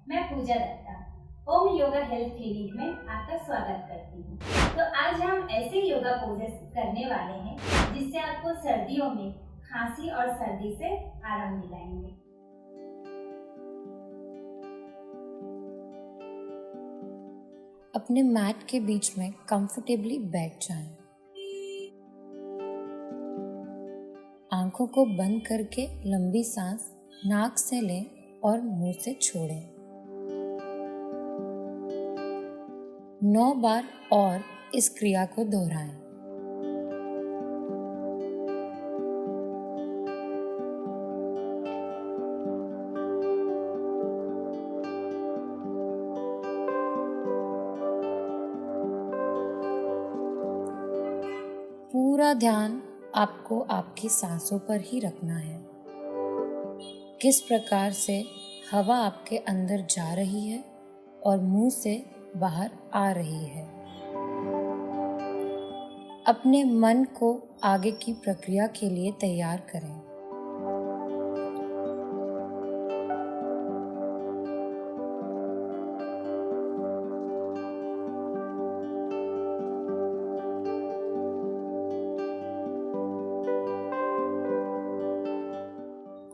मैं पूजा दत्ता ओम yoga health clinic में आपका स्वागत करती हूँ। तो आज हम ऐसे योगा पोजेस करने वाले हैं जिससे आपको सर्दियों में खांसी और सर्दी से आराम दिलाएंगे। अपने मैट के बीच में कंफर्टेबली बैठ जाएं। आंखों को बंद करके लंबी सांस नाक से लें और मुंह से छोड़ें। 9 बार और इस क्रिया को दोहराएं। पूरा ध्यान आपको आपकी सांसों पर ही रखना है। किस प्रकार से हवा आपके अंदर जा रही है और मुंह से बाहर आ रही है। अपने मन को आगे की प्रक्रिया के लिए तैयार करें।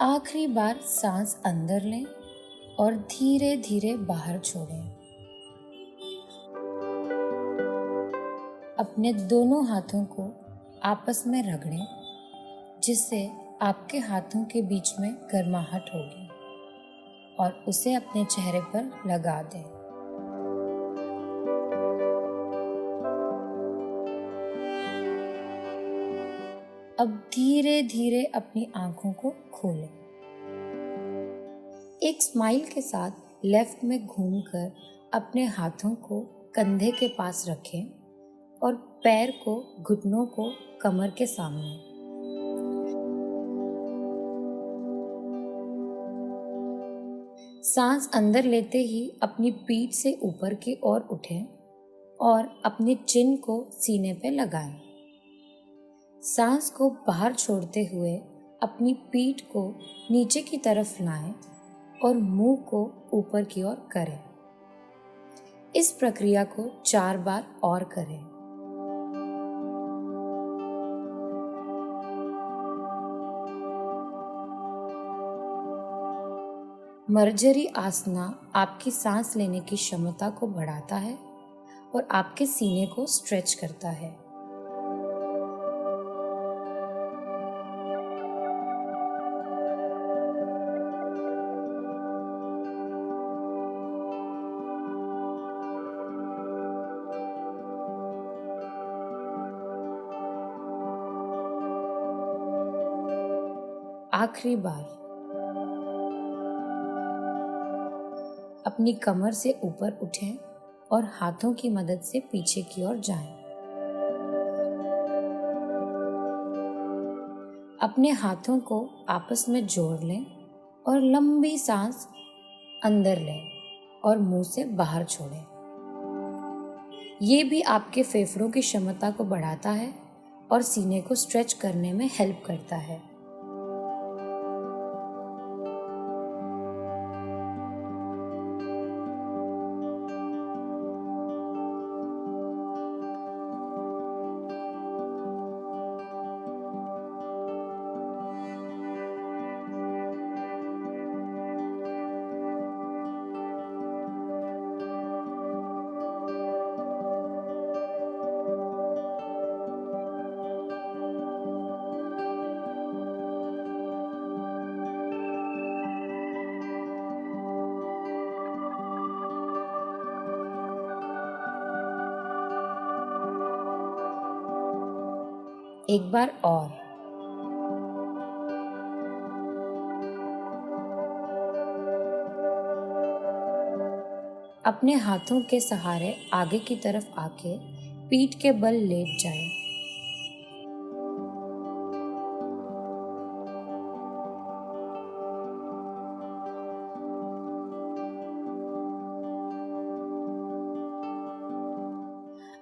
आखिरी बार सांस अंदर लें और धीरे धीरे बाहर छोड़ें। अपने दोनों हाथों को आपस में रगड़ें, जिससे आपके हाथों के बीच में गर्माहट होगी और उसे अपने चेहरे पर लगा दें। अब धीरे धीरे अपनी आंखों को खोलें। एक स्माइल के साथ लेफ्ट में घूमकर अपने हाथों को कंधे के पास रखें और पैर को घुटनों को कमर के सामने। सांस अंदर लेते ही अपनी पीठ से ऊपर की ओर उठें और अपने चिन को सीने पे लगाएं। सांस को बाहर छोड़ते हुए अपनी पीठ को नीचे की तरफ लाएं और मुंह को ऊपर की ओर करें। इस प्रक्रिया को 4 बार और करें। मर्जरी आसना आपकी सांस लेने की क्षमता को बढ़ाता है और आपके सीने को स्ट्रेच करता है। आखिरी बार अपनी कमर से ऊपर उठें और हाथों की मदद से पीछे की ओर जाएं। अपने हाथों को आपस में जोड़ लें और लंबी सांस अंदर लें और मुंह से बाहर छोड़ें। ये भी आपके फेफड़ों की क्षमता को बढ़ाता है और सीने को स्ट्रेच करने में हेल्प करता है। एक बार और। अपने हाथों के सहारे आगे की तरफ आके पीठ के बल लेट जाएं।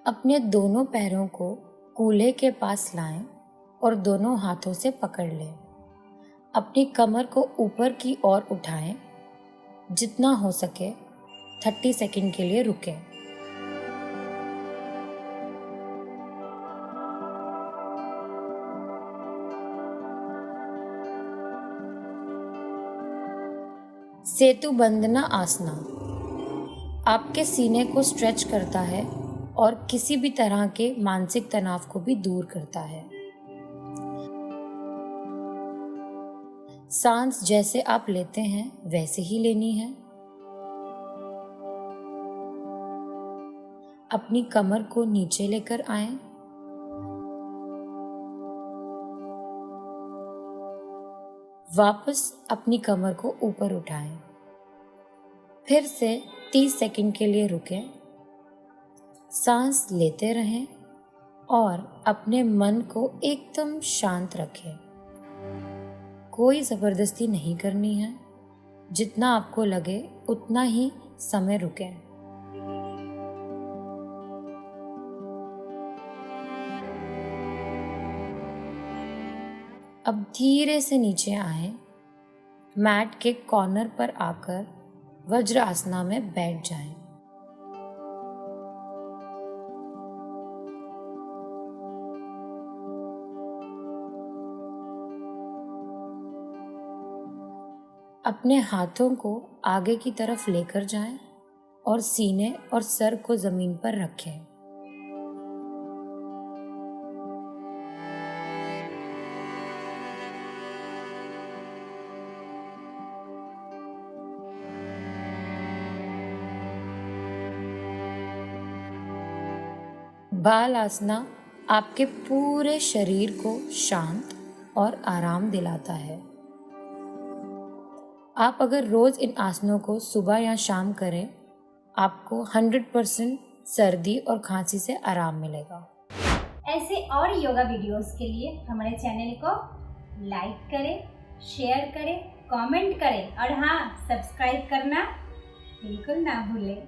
अपने दोनों पैरों को कूल्हे के पास लाएं और दोनों हाथों से पकड़ लें। अपनी कमर को ऊपर की ओर उठाएं जितना हो सके 30 सेकंड के लिए रुकें। सेतु बंदना आसना आपके सीने को स्ट्रेच करता है और किसी भी तरह के मानसिक तनाव को भी दूर करता है। सांस जैसे आप लेते हैं वैसे ही लेनी है। अपनी कमर को नीचे लेकर आएं। वापस अपनी कमर को ऊपर उठाएं। फिर से 30 सेकंड के लिए रुकें। सांस लेते रहें और अपने मन को एकदम शांत रखें। कोई ज़बरदस्ती नहीं करनी है। जितना आपको लगे उतना ही समय रुकें। अब धीरे से नीचे आएं। मैट के कॉर्नर पर आकर वज्र आसना में बैठ जाएं। अपने हाथों को आगे की तरफ लेकर जाएं और सीने और सर को जमीन पर रखें। बाल आसना आपके पूरे शरीर को शांत और आराम दिलाता है। आप अगर रोज इन आसनों को सुबह या शाम करें, आपको 100% सर्दी और खांसी से आराम मिलेगा। ऐसे और योगा वीडियोस के लिए हमारे चैनल को लाइक करें, शेयर करें, कमेंट करें और हाँ, सब्सक्राइब करना बिल्कुल ना भूलें।